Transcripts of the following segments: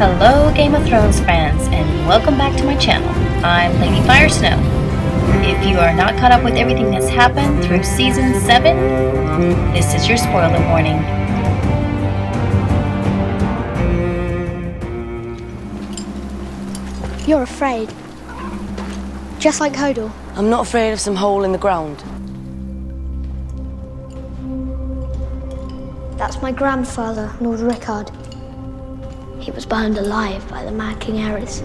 Hello Game of Thrones fans, and welcome back to my channel. I'm Lady Firesnow. If you are not caught up with everything that's happened through Season 7, this is your spoiler warning. You're afraid. Just like Hodor. I'm not afraid of some hole in the ground. That's my grandfather, Lord Rickard. He was burned alive by the Mad King Aerys.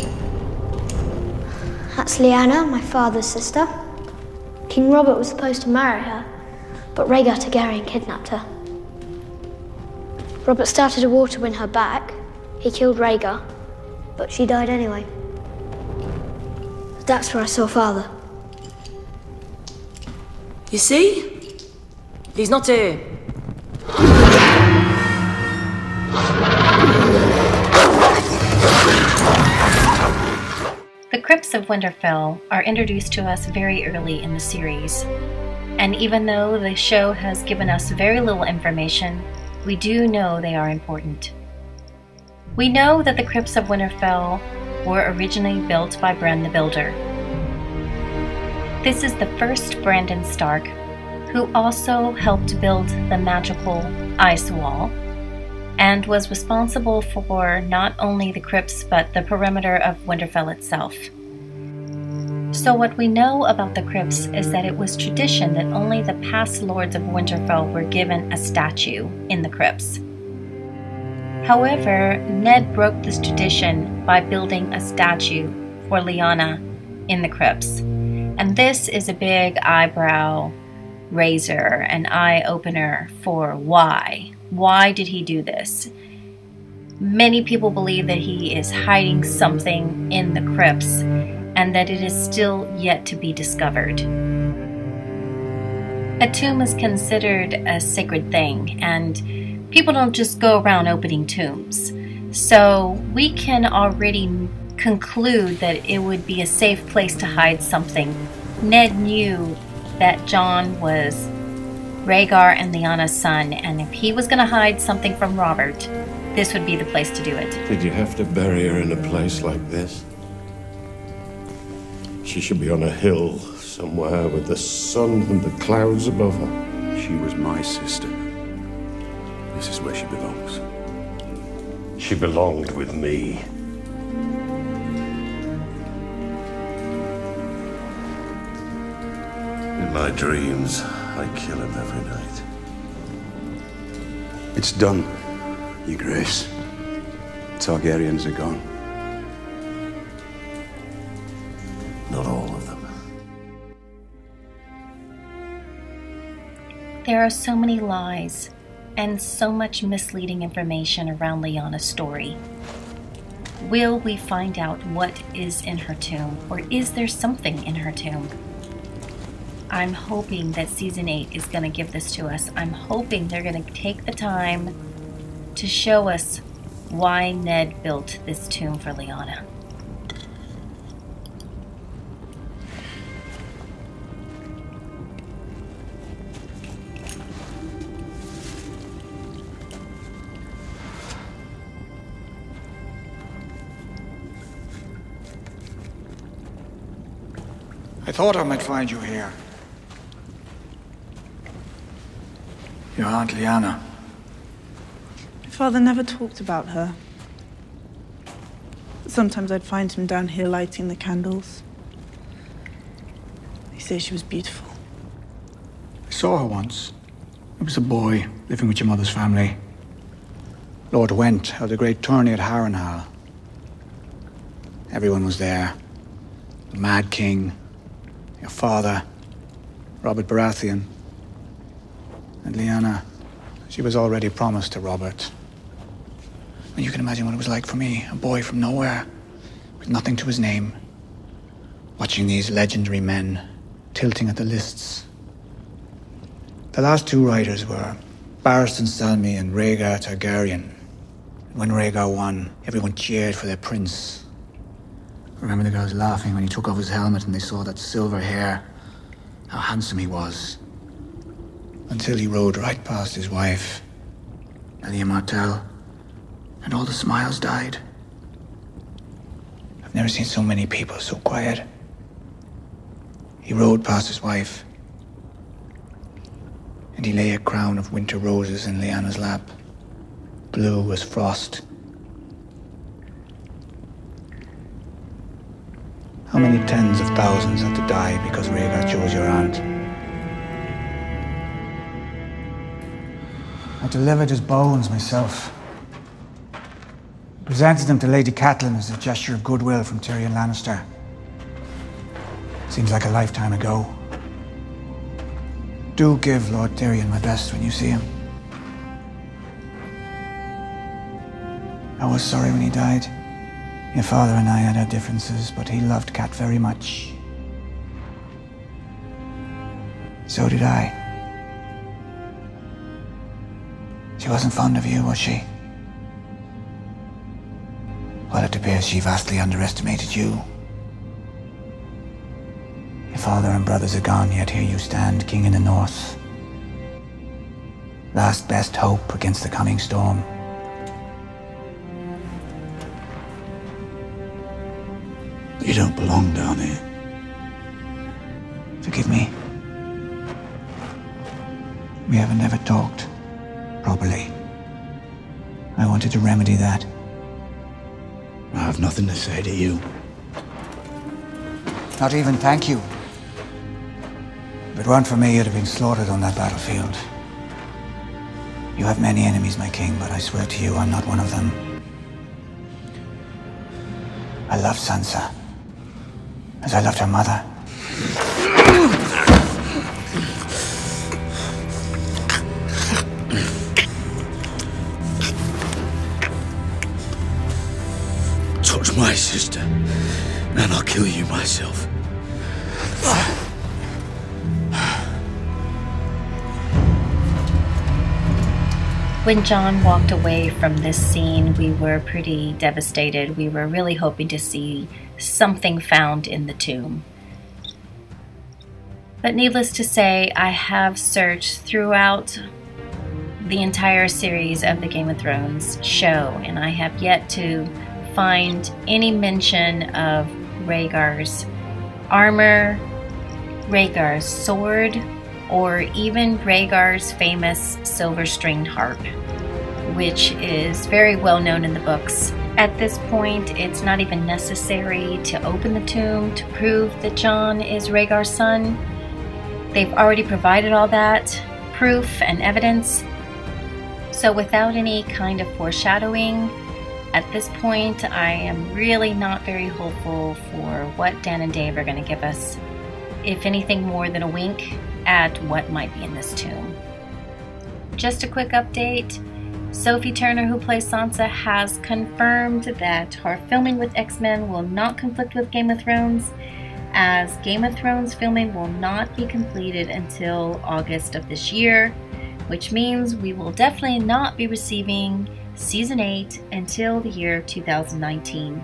That's Lyanna, my father's sister. King Robert was supposed to marry her, but Rhaegar Targaryen kidnapped her. Robert started a war to win her back. He killed Rhaegar, but she died anyway. That's where I saw Father. You see? He's not here. The Crypts of Winterfell are introduced to us very early in the series, and even though the show has given us very little information, we do know they are important. We know that the Crypts of Winterfell were originally built by Bran the Builder. This is the first Brandon Stark, who also helped build the magical ice wall, and was responsible for not only the crypts but the perimeter of Winterfell itself. So what we know about the crypts is that it was tradition that only the past lords of Winterfell were given a statue in the crypts. However, Ned broke this tradition by building a statue for Lyanna in the crypts. And this is a big eyebrow raiser, an eye-opener for why. Why did he do this? Many people believe that he is hiding something in the crypts and that it is still yet to be discovered. A tomb is considered a sacred thing, and people don't just go around opening tombs. So we can already conclude that it would be a safe place to hide something. Ned knew that Jon was Rhaegar and Lyanna's son, and if he was going to hide something from Robert, this would be the place to do it. Did you have to bury her in a place like this? She should be on a hill somewhere with the sun and the clouds above her. She was my sister. This is where she belongs. She belonged with me. In my dreams, I kill him every night. It's done, Your Grace. Targaryens are gone. Not all of them. There are so many lies and so much misleading information around Lyanna's story. Will we find out what is in her tomb, or is there something in her tomb? I'm hoping that Season 8 is going to give this to us. I'm hoping they're going to take the time to show us why Ned built this tomb for Lyanna. I thought I might find you here. Your Aunt Lyanna. My father never talked about her. Sometimes I'd find him down here lighting the candles. They say she was beautiful. I saw her once. I was a boy, living with your mother's family. Lord Went held a great tourney at Harrenhal. Everyone was there. The Mad King, your father, Robert Baratheon, and Lyanna. She was already promised to Robert. And you can imagine what it was like for me, a boy from nowhere, with nothing to his name, watching these legendary men tilting at the lists. The last two riders were Barristan Selmy and Rhaegar Targaryen. When Rhaegar won, everyone cheered for their prince. I remember the girls laughing when he took off his helmet and they saw that silver hair, how handsome he was. Until he rode right past his wife, Elia Martell, and all the smiles died. I've never seen so many people so quiet. He rode past his wife, and he lay a crown of winter roses in Lyanna's lap, blue as frost. How many tens of thousands had to die because Rhaegar chose your aunt? I delivered his bones myself. Presented them to Lady Catelyn as a gesture of goodwill from Tyrion Lannister. Seems like a lifetime ago. Do give Lord Tyrion my best when you see him. I was sorry when he died. Your father and I had our differences, but he loved Cat very much. So did I. She wasn't fond of you, was she? Well, it appears she vastly underestimated you. Your father and brothers are gone, yet here you stand, king in the north. Last best hope against the coming storm. You don't belong down here. Forgive me. We haven't ever talked properly. I wanted to remedy that. I have nothing to say to you. Not even thank you. If it weren't for me, you'd have been slaughtered on that battlefield. You have many enemies, my king, but I swear to you, I'm not one of them. I love Sansa, as I loved her mother. Touch my sister, and I'll kill you myself. When Jon walked away from this scene, we were pretty devastated. We were really hoping to see something found in the tomb. But needless to say, I have searched throughout the entire series of the Game of Thrones show, and I have yet to find any mention of Rhaegar's armor, Rhaegar's sword, or even Rhaegar's famous silver-stringed harp, which is very well known in the books. At this point, it's not even necessary to open the tomb to prove that Jon is Rhaegar's son. They've already provided all that proof and evidence. So without any kind of foreshadowing, at this point, I am really not very hopeful for what Dan and Dave are going to give us, if anything more than a wink at what might be in this tomb. Just a quick update. Sophie Turner, who plays Sansa, has confirmed that her filming with X-Men will not conflict with Game of Thrones, as Game of Thrones filming will not be completed until August of this year, which means we will definitely not be receiving Season 8 until the year 2019.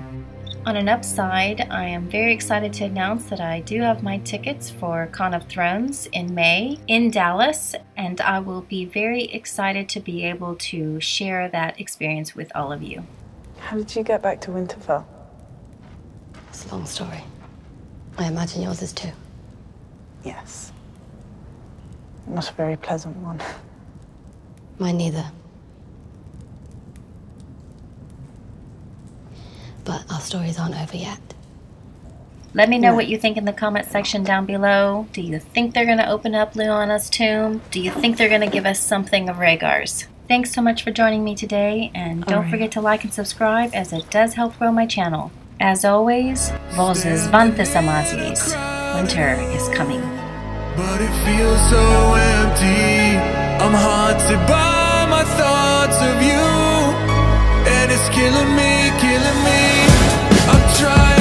On an upside, I am very excited to announce that I do have my tickets for Con of Thrones in May in Dallas, and I will be very excited to be able to share that experience with all of you. How did you get back to Winterfell? It's a long story. I imagine yours is too. Yes. Not a very pleasant one. Mine neither. But our stories aren't over yet. Let me know what you think in the comment section down below. Do you think they're going to open up Lyanna's tomb? Do you think they're going to give us something of Rhaegar's? Thanks so much for joining me today, and don't forget to like and subscribe, as it does help grow my channel. As always, Vozes Vantes Amazis. Winter is coming. But it feels so empty. I'm haunted by my thoughts of you, and it's killing me, killing me. I'm trying